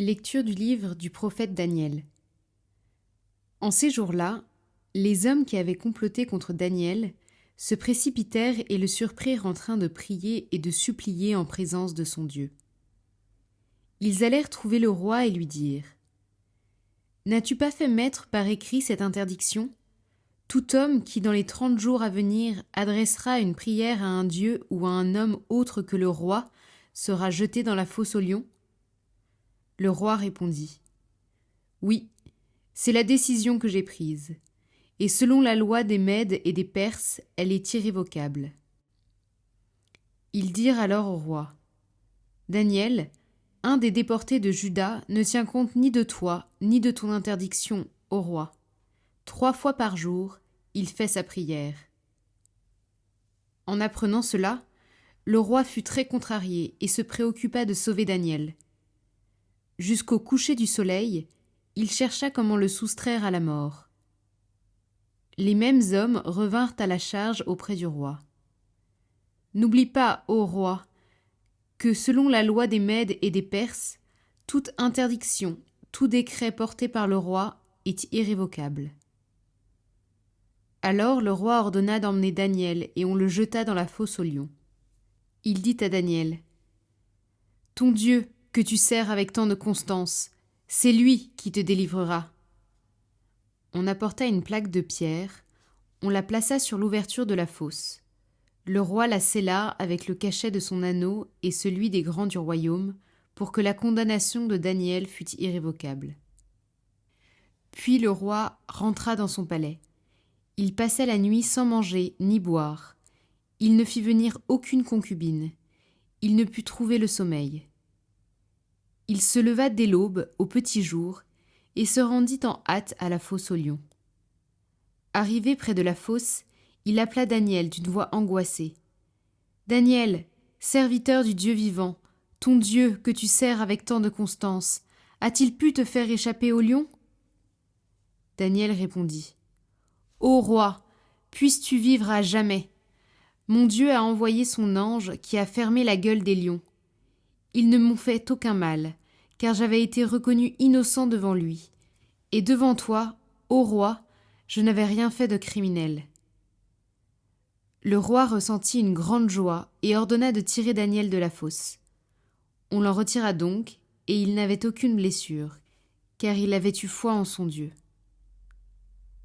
Lecture du livre du prophète Daniel. En ces jours-là, les hommes qui avaient comploté contre Daniel se précipitèrent et le surprirent en train de prier et de supplier en présence de son Dieu. Ils allèrent trouver le roi et lui dirent : « N'as-tu pas fait mettre par écrit cette interdiction ? Tout homme qui, dans les 30 jours à venir, adressera une prière à un dieu ou à un homme autre que le roi sera jeté dans la fosse aux lions ?» Le roi répondit : « Oui, c'est la décision que j'ai prise, et selon la loi des Mèdes et des Perses, elle est irrévocable. » Ils dirent alors au roi : « Daniel, un des déportés de Juda, ne tient compte ni de toi, ni de ton interdiction, ô roi. 3 fois par jour, il fait sa prière. » En apprenant cela, le roi fut très contrarié et se préoccupa de sauver Daniel. Jusqu'au coucher du soleil, il chercha comment le soustraire à la mort. Les mêmes hommes revinrent à la charge auprès du roi. « N'oublie pas, ô roi, que selon la loi des Mèdes et des Perses, toute interdiction, tout décret porté par le roi est irrévocable. » Alors le roi ordonna d'emmener Daniel et on le jeta dans la fosse aux lions. Il dit à Daniel : « Ton Dieu, que tu sers avec tant de constance, c'est lui qui te délivrera. » On apporta une plaque de pierre, on la plaça sur l'ouverture de la fosse. Le roi la scella avec le cachet de son anneau et celui des grands du royaume, pour que la condamnation de Daniel fût irrévocable. Puis le roi rentra dans son palais. Il passa la nuit sans manger ni boire. Il ne fit venir aucune concubine. Il ne put trouver le sommeil. Il se leva dès l'aube, au petit jour, et se rendit en hâte à la fosse aux lions. Arrivé près de la fosse, il appela Daniel d'une voix angoissée. « Daniel, serviteur du Dieu vivant, ton Dieu que tu sers avec tant de constance, a-t-il pu te faire échapper aux lions ?» Daniel répondit : « Ô roi, puisses-tu vivre à jamais. Mon Dieu a envoyé son ange qui a fermé la gueule des lions. Ils ne m'ont fait aucun mal, car j'avais été reconnu innocent devant lui. Et devant toi, ô roi, je n'avais rien fait de criminel. » Le roi ressentit une grande joie et ordonna de tirer Daniel de la fosse. On l'en retira donc, et il n'avait aucune blessure, car il avait eu foi en son Dieu.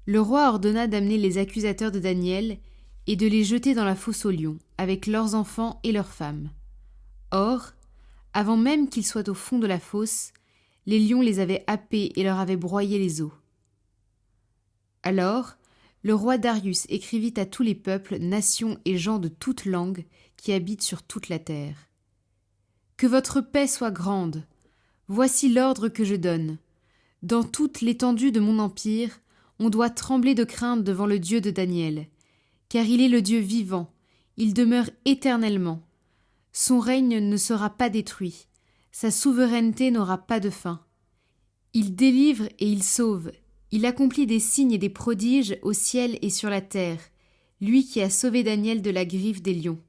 Le roi ordonna d'amener les accusateurs de Daniel et de les jeter dans la fosse aux lions, avec leurs enfants et leurs femmes. Or, avant même qu'ils soient au fond de la fosse, les lions les avaient happés et leur avaient broyé les os. Alors, le roi Darius écrivit à tous les peuples, nations et gens de toutes langues qui habitent sur toute la terre : « Que votre paix soit grande. Voici l'ordre que je donne. Dans toute l'étendue de mon empire, on doit trembler de crainte devant le Dieu de Daniel, car il est le Dieu vivant, il demeure éternellement. Son règne ne sera pas détruit, sa souveraineté n'aura pas de fin. Il délivre et il sauve, il accomplit des signes et des prodiges au ciel et sur la terre, lui qui a sauvé Daniel de la griffe des lions. »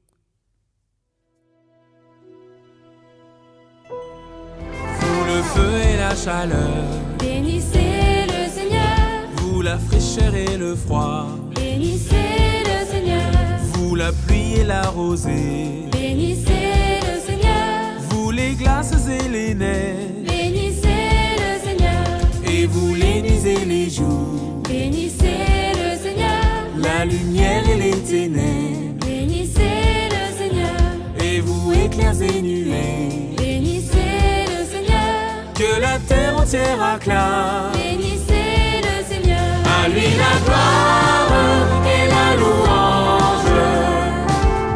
Vous le feu et la chaleur, bénissez le Seigneur. vous la fraîcheur et le froid, Bénissez le Seigneur. vous la pluie et la rosée, Bénissez le Seigneur. vous les glaces et les neiges, Bénissez le Seigneur. et vous les nuits et les jours, Bénissez le Seigneur. la lumière et les ténèbres, Bénissez le Seigneur. et vous éclairs et nuées, Bénissez le Seigneur. que la terre entière acclame. Bénissez le Seigneur. À lui la gloire et la louange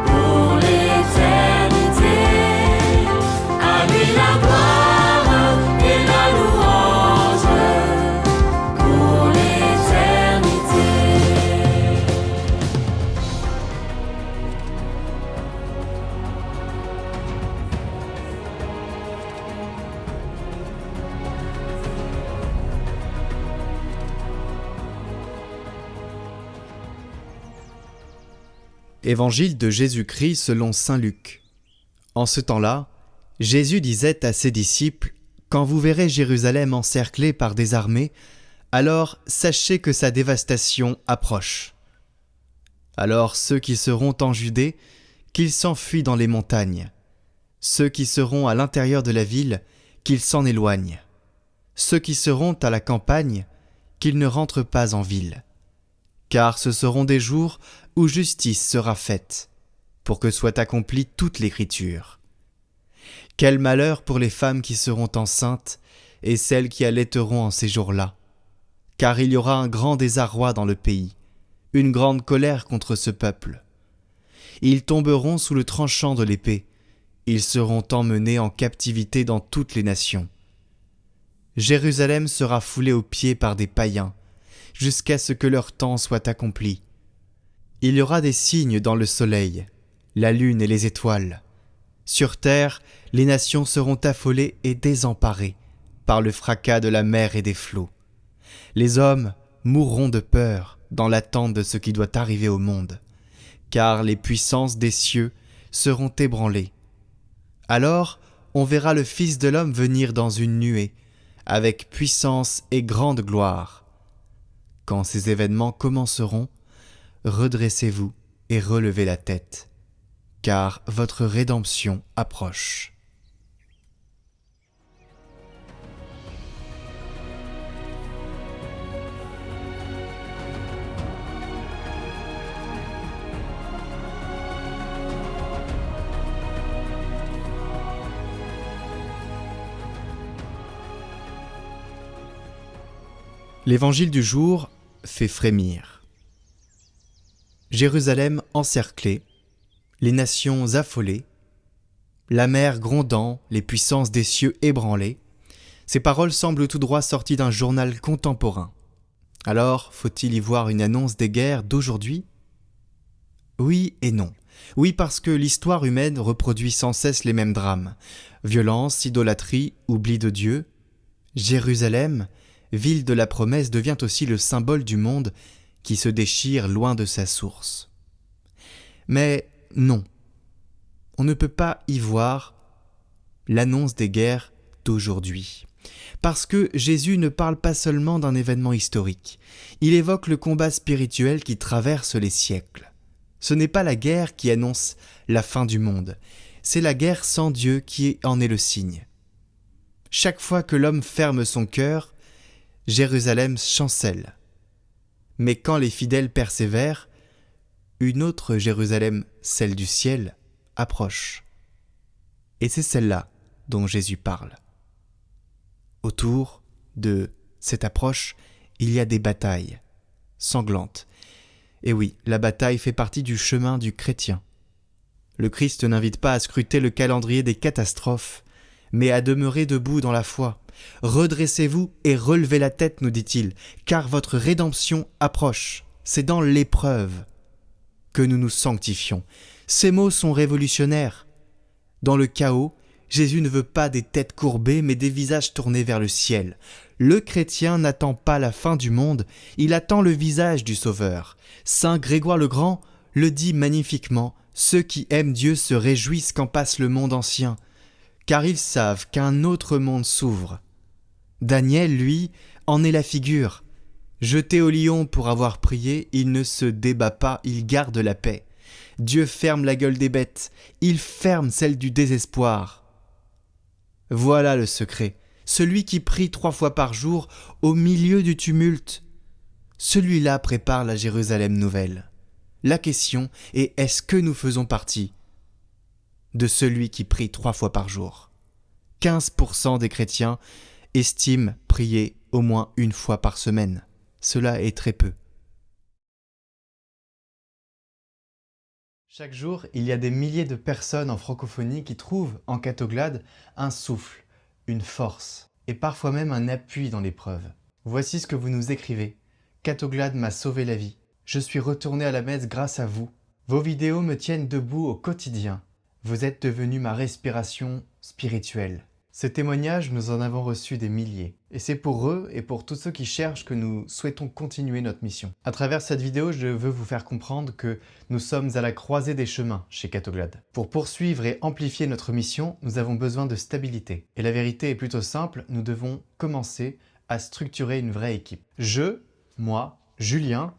pour l'éternité. À lui la gloire et la louange pour l'éternité. Évangile de Jésus-Christ selon saint Luc. En ce temps-là, Jésus disait à ses disciples : Quand vous verrez Jérusalem encerclée par des armées, alors sachez que sa dévastation approche. Alors ceux qui seront en Judée, qu'ils s'enfuient dans les montagnes. Ceux qui seront à l'intérieur de la ville, qu'ils s'en éloignent. Ceux qui seront à la campagne, qu'ils ne rentrent pas en ville. Car ce seront des jours où justice sera faite, pour que soit accomplie toute l'Écriture. Quel malheur pour les femmes qui seront enceintes et celles qui allaiteront en ces jours-là. Car il y aura un grand désarroi dans le pays, une grande colère contre ce peuple. Ils tomberont sous le tranchant de l'épée, ils seront emmenés en captivité dans toutes les nations. Jérusalem sera foulée aux pieds par des païens, jusqu'à ce que leur temps soit accompli. Il y aura des signes dans le soleil, la lune et les étoiles. Sur terre, les nations seront affolées et désemparées par le fracas de la mer et des flots. Les hommes mourront de peur dans l'attente de ce qui doit arriver au monde, car les puissances des cieux seront ébranlées. Alors, on verra le Fils de l'homme venir dans une nuée, avec puissance et grande gloire. Quand ces événements commenceront, redressez-vous et relevez la tête, car votre rédemption approche. L'évangile du jour fait frémir. Jérusalem encerclée, les nations affolées, la mer grondant, les puissances des cieux ébranlées, ces paroles semblent tout droit sorties d'un journal contemporain. Alors, faut-il y voir une annonce des guerres d'aujourd'hui ? Oui et non. Oui, parce que l'histoire humaine reproduit sans cesse les mêmes drames. Violence, idolâtrie, oubli de Dieu. Jérusalem, ville de la promesse, devient aussi le symbole du monde qui se déchire loin de sa source. Mais non, on ne peut pas y voir l'annonce des guerres d'aujourd'hui. Parce que Jésus ne parle pas seulement d'un événement historique, il évoque le combat spirituel qui traverse les siècles. Ce n'est pas la guerre qui annonce la fin du monde, c'est la guerre sans Dieu qui en est le signe. Chaque fois que l'homme ferme son cœur, Jérusalem chancelle. Mais quand les fidèles persévèrent, une autre Jérusalem, celle du ciel, approche. Et c'est celle-là dont Jésus parle. Autour de cette approche, il y a des batailles sanglantes. Et oui, la bataille fait partie du chemin du chrétien. Le Christ n'invite pas à scruter le calendrier des catastrophes, mais à demeurer debout dans la foi. Redressez-vous et relevez la tête, nous dit-il, car votre rédemption approche. C'est dans l'épreuve que nous nous sanctifions. Ces mots sont révolutionnaires. Dans le chaos, Jésus ne veut pas des têtes courbées, mais des visages tournés vers le ciel. Le chrétien n'attend pas la fin du monde, il attend le visage du Sauveur. Saint Grégoire le Grand le dit magnifiquement, ceux qui aiment Dieu se réjouissent quand passe le monde ancien, car ils savent qu'un autre monde s'ouvre. Daniel, lui, en est la figure. Jeté au lion pour avoir prié, il ne se débat pas, il garde la paix. Dieu ferme la gueule des bêtes, il ferme celle du désespoir. Voilà le secret, celui qui prie 3 fois par jour au milieu du tumulte. Celui-là prépare la Jérusalem nouvelle. La question est, est-ce que nous faisons partie de celui qui prie 3 fois par jour ? 15% des chrétiens estiment prier au moins 1 fois par semaine. Cela est très peu. Chaque jour, il y a des milliers de personnes en francophonie qui trouvent en Catoglade un souffle, une force et parfois même un appui dans l'épreuve. Voici ce que vous nous écrivez. Catoglade m'a sauvé la vie. Je suis retourné à la messe grâce à vous. Vos vidéos me tiennent debout au quotidien. Vous êtes devenu ma respiration spirituelle. Ces témoignages, nous en avons reçus des milliers. Et c'est pour eux et pour tous ceux qui cherchent que nous souhaitons continuer notre mission. À travers cette vidéo, je veux vous faire comprendre que nous sommes à la croisée des chemins chez Catoglade. Pour poursuivre et amplifier notre mission, nous avons besoin de stabilité. Et la vérité est plutôt simple, nous devons commencer à structurer une vraie équipe. Moi, Julien,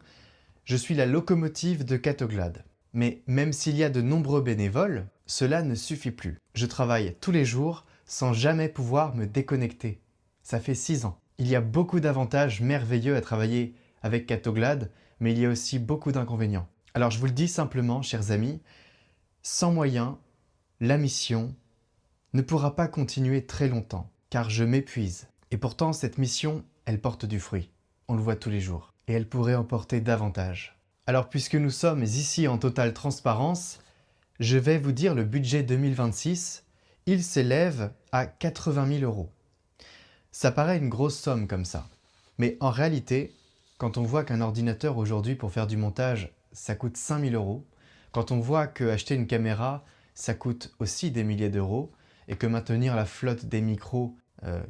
je suis la locomotive de Catoglade. Mais même s'il y a de nombreux bénévoles, cela ne suffit plus. Je travaille tous les jours sans jamais pouvoir me déconnecter. Ça fait 6 ans. Il y a beaucoup d'avantages merveilleux à travailler avec Catoglade, mais il y a aussi beaucoup d'inconvénients. Alors je vous le dis simplement, chers amis, sans moyens, la mission ne pourra pas continuer très longtemps, car je m'épuise. Et pourtant, cette mission, elle porte du fruit. On le voit tous les jours. Et elle pourrait en porter davantage. Alors puisque nous sommes ici en totale transparence, je vais vous dire le budget 2026, il s'élève à 80 000 €. Ça paraît une grosse somme comme ça. Mais en réalité, quand on voit qu'un ordinateur aujourd'hui pour faire du montage, ça coûte 5 000 €, quand on voit qu'acheter une caméra, ça coûte aussi des milliers d'euros, et que maintenir la flotte des micros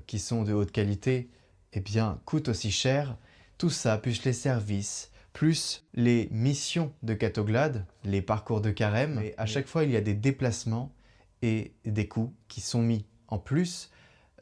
qui sont de haute qualité, eh bien, coûte aussi cher, tout ça, plus les services, plus les missions de Catoglade, les parcours de carême, et à chaque fois il y a des déplacements et des coûts qui sont mis en plus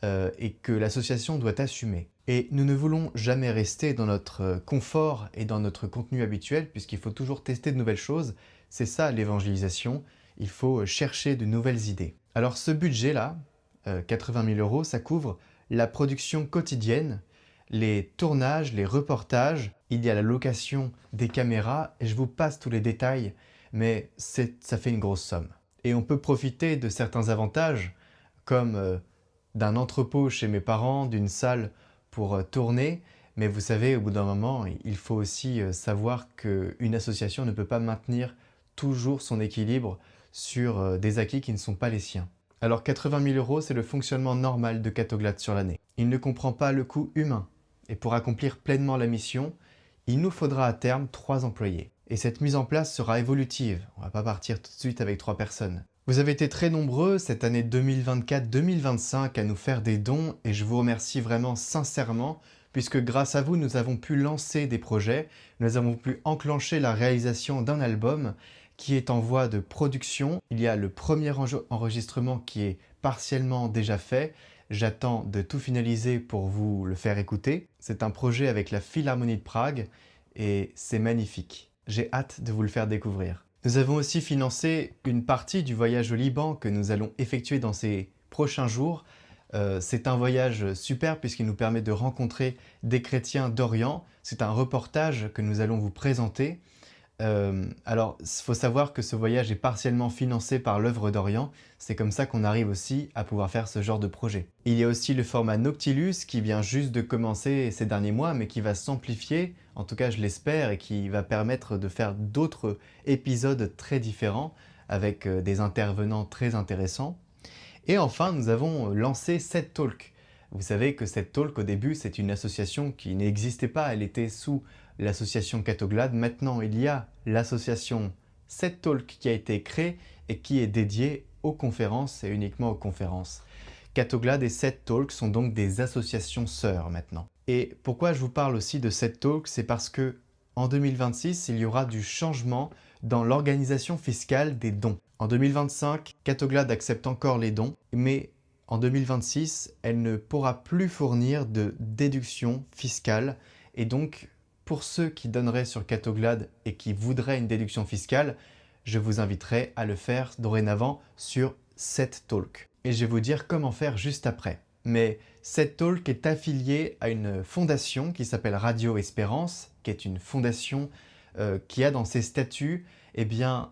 et que l'association doit assumer. Et nous ne voulons jamais rester dans notre confort et dans notre contenu habituel, puisqu'il faut toujours tester de nouvelles choses. C'est ça l'évangélisation, il faut chercher de nouvelles idées. Alors ce budget-là, 80 000 €, ça couvre la production quotidienne, les tournages, les reportages, il y a la location des caméras, et je vous passe tous les détails, mais ça fait une grosse somme. Et on peut profiter de certains avantages, comme d'un entrepôt chez mes parents, d'une salle pour tourner, mais vous savez, au bout d'un moment, il faut aussi savoir qu'une association ne peut pas maintenir toujours son équilibre sur des acquis qui ne sont pas les siens. Alors 80 000 €, c'est le fonctionnement normal de Catoglade sur l'année. Il ne comprend pas le coût humain. Et pour accomplir pleinement la mission, il nous faudra à terme 3 employés. Et cette mise en place sera évolutive. On ne va pas partir tout de suite avec 3 personnes. Vous avez été très nombreux cette année 2024-2025 à nous faire des dons et je vous remercie vraiment sincèrement puisque grâce à vous, nous avons pu lancer des projets, nous avons pu enclencher la réalisation d'un album qui est en voie de production. Il y a le premier enregistrement qui est partiellement déjà fait. J'attends de tout finaliser pour vous le faire écouter. C'est un projet avec la Philharmonie de Prague et c'est magnifique. J'ai hâte de vous le faire découvrir. Nous avons aussi financé une partie du voyage au Liban que nous allons effectuer dans ces prochains jours. C'est un voyage super puisqu'il nous permet de rencontrer des chrétiens d'Orient. C'est un reportage que nous allons vous présenter. Alors, il faut savoir que ce voyage est partiellement financé par l'œuvre d'Orient. C'est comme ça qu'on arrive aussi à pouvoir faire ce genre de projet. Il y a aussi le format Noctilus qui vient juste de commencer ces derniers mois, mais qui va s'amplifier, en tout cas je l'espère, et qui va permettre de faire d'autres épisodes très différents avec des intervenants très intéressants. Et enfin, nous avons lancé Set Talk. Vous savez que Set Talk, au début, c'est une association qui n'existait pas. Elle était sous l'association Catoglade. Maintenant, il y a l'association Set Talk qui a été créée et qui est dédiée aux conférences et uniquement aux conférences. Catoglade et Set Talk sont donc des associations sœurs maintenant. Et pourquoi je vous parle aussi de Set Talk, c'est parce que en 2026, il y aura du changement dans l'organisation fiscale des dons. En 2025, Catoglade accepte encore les dons, mais en 2026, elle ne pourra plus fournir de déduction fiscale. Et donc, pour ceux qui donneraient sur Catoglade et qui voudraient une déduction fiscale, je vous inviterai à le faire dorénavant sur Set Talk. Et je vais vous dire comment faire juste après. Mais Set Talk est affilié à une fondation qui s'appelle Radio Espérance, qui est une fondation qui a dans ses statuts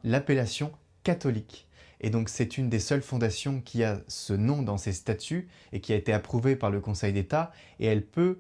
l'appellation catholique. Et donc c'est une des seules fondations qui a ce nom dans ses statuts et qui a été approuvée par le Conseil d'État et elle peut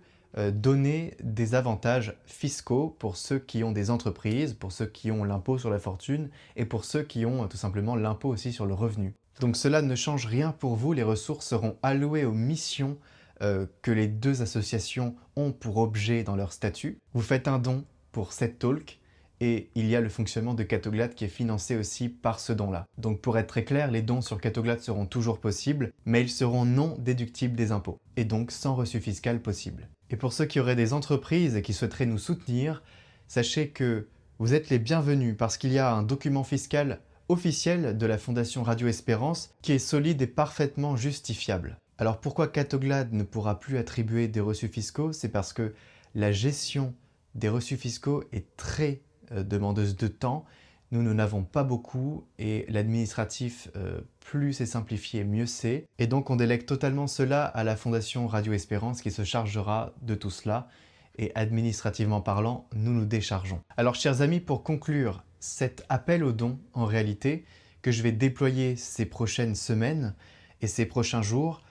donner des avantages fiscaux pour ceux qui ont des entreprises, pour ceux qui ont l'impôt sur la fortune et pour ceux qui ont tout simplement l'impôt aussi sur le revenu. Donc cela ne change rien pour vous, les ressources seront allouées aux missions que les deux associations ont pour objet dans leur statut. Vous faites un don pour Set Talk et il y a le fonctionnement de Catoglade qui est financé aussi par ce don-là. Donc pour être très clair, les dons sur Catoglade seront toujours possibles, mais ils seront non déductibles des impôts, et donc sans reçu fiscal possible. Et pour ceux qui auraient des entreprises et qui souhaiteraient nous soutenir, sachez que vous êtes les bienvenus parce qu'il y a un document fiscal officiel de la Fondation Radio Espérance qui est solide et parfaitement justifiable. Alors pourquoi Catoglade ne pourra plus attribuer des reçus fiscaux? C'est parce que la gestion des reçus fiscaux est très demandeuse de temps. Nous n'avons pas beaucoup et l'administratif, plus c'est simplifié, mieux c'est. Et donc on délègue totalement cela à la Fondation Radio Espérance qui se chargera de tout cela. Et administrativement parlant, nous nous déchargeons. Alors chers amis, pour conclure cet appel aux dons, en réalité, que je vais déployer ces prochaines semaines et ces prochains jours,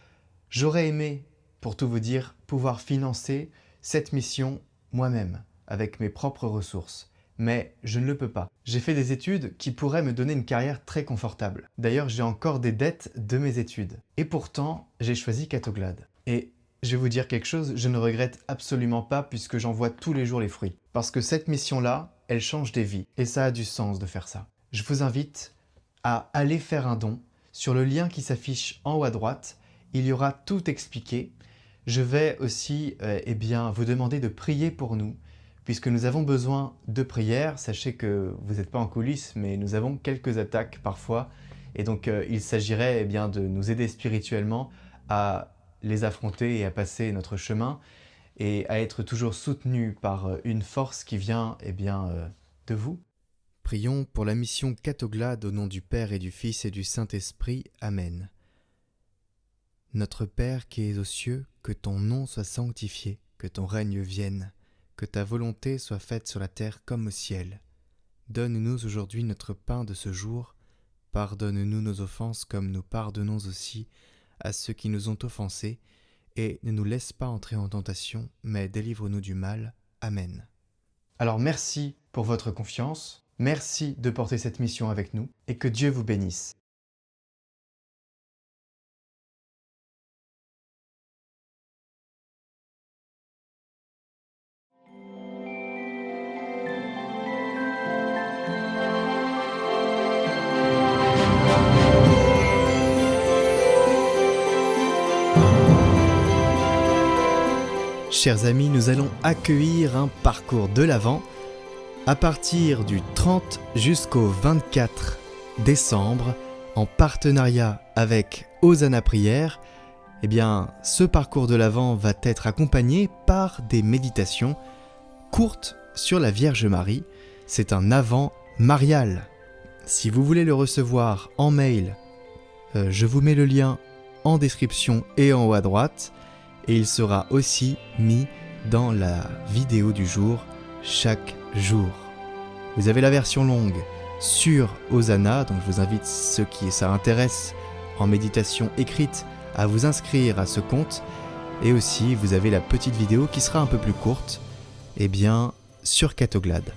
j'aurais aimé, pour tout vous dire, pouvoir financer cette mission moi-même, avec mes propres ressources. Mais je ne le peux pas. J'ai fait des études qui pourraient me donner une carrière très confortable. D'ailleurs, j'ai encore des dettes de mes études. Et pourtant, j'ai choisi Catoglade. Et je vais vous dire quelque chose, je ne regrette absolument pas puisque j'en vois tous les jours les fruits. Parce que cette mission-là, elle change des vies. Et ça a du sens de faire ça. Je vous invite à aller faire un don. Sur le lien qui s'affiche en haut à droite, il y aura tout expliqué. Je vais aussi vous demander de prier pour nous. Puisque nous avons besoin de prières, sachez que vous n'êtes pas en coulisses, mais nous avons quelques attaques parfois. Et donc il s'agirait de nous aider spirituellement à les affronter et à passer notre chemin et à être toujours soutenus par une force qui vient de vous. Prions pour la mission Catoglade au nom du Père et du Fils et du Saint-Esprit. Amen. Notre Père qui es aux cieux, que ton nom soit sanctifié, que ton règne vienne. Que ta volonté soit faite sur la terre comme au ciel. Donne-nous aujourd'hui notre pain de ce jour. Pardonne-nous nos offenses comme nous pardonnons aussi à ceux qui nous ont offensés. Et ne nous laisse pas entrer en tentation, mais délivre-nous du mal. Amen. Alors merci pour votre confiance. Merci de porter cette mission avec nous. Et que Dieu vous bénisse. Chers amis, nous allons accueillir un parcours de l'Avent à partir du 30 jusqu'au 24 décembre en partenariat avec Hosanna Prière. Ce parcours de l'Avent va être accompagné par des méditations courtes sur la Vierge Marie. C'est un Avent marial. Si vous voulez le recevoir en mail, je vous mets le lien en description et en haut à droite. Et il sera aussi mis dans la vidéo du jour, chaque jour. Vous avez la version longue sur Hosanna, donc je vous invite, ceux qui ça intéresse, en méditation écrite, à vous inscrire à ce compte. Et aussi, vous avez la petite vidéo qui sera un peu plus courte, sur Catoglade.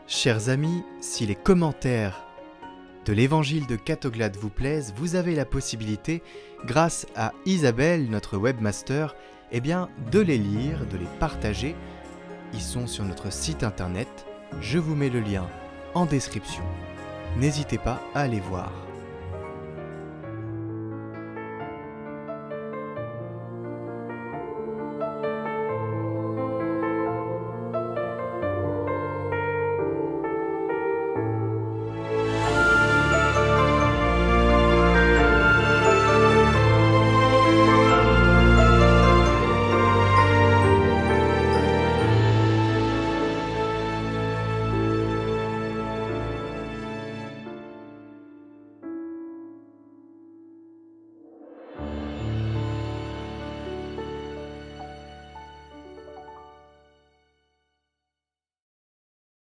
Chers amis, si les commentaires de l'évangile de Catoglade vous plaisent, vous avez la possibilité, grâce à Isabelle, notre webmaster, de les lire, de les partager. Ils sont sur notre site internet, je vous mets le lien en description. N'hésitez pas à aller voir.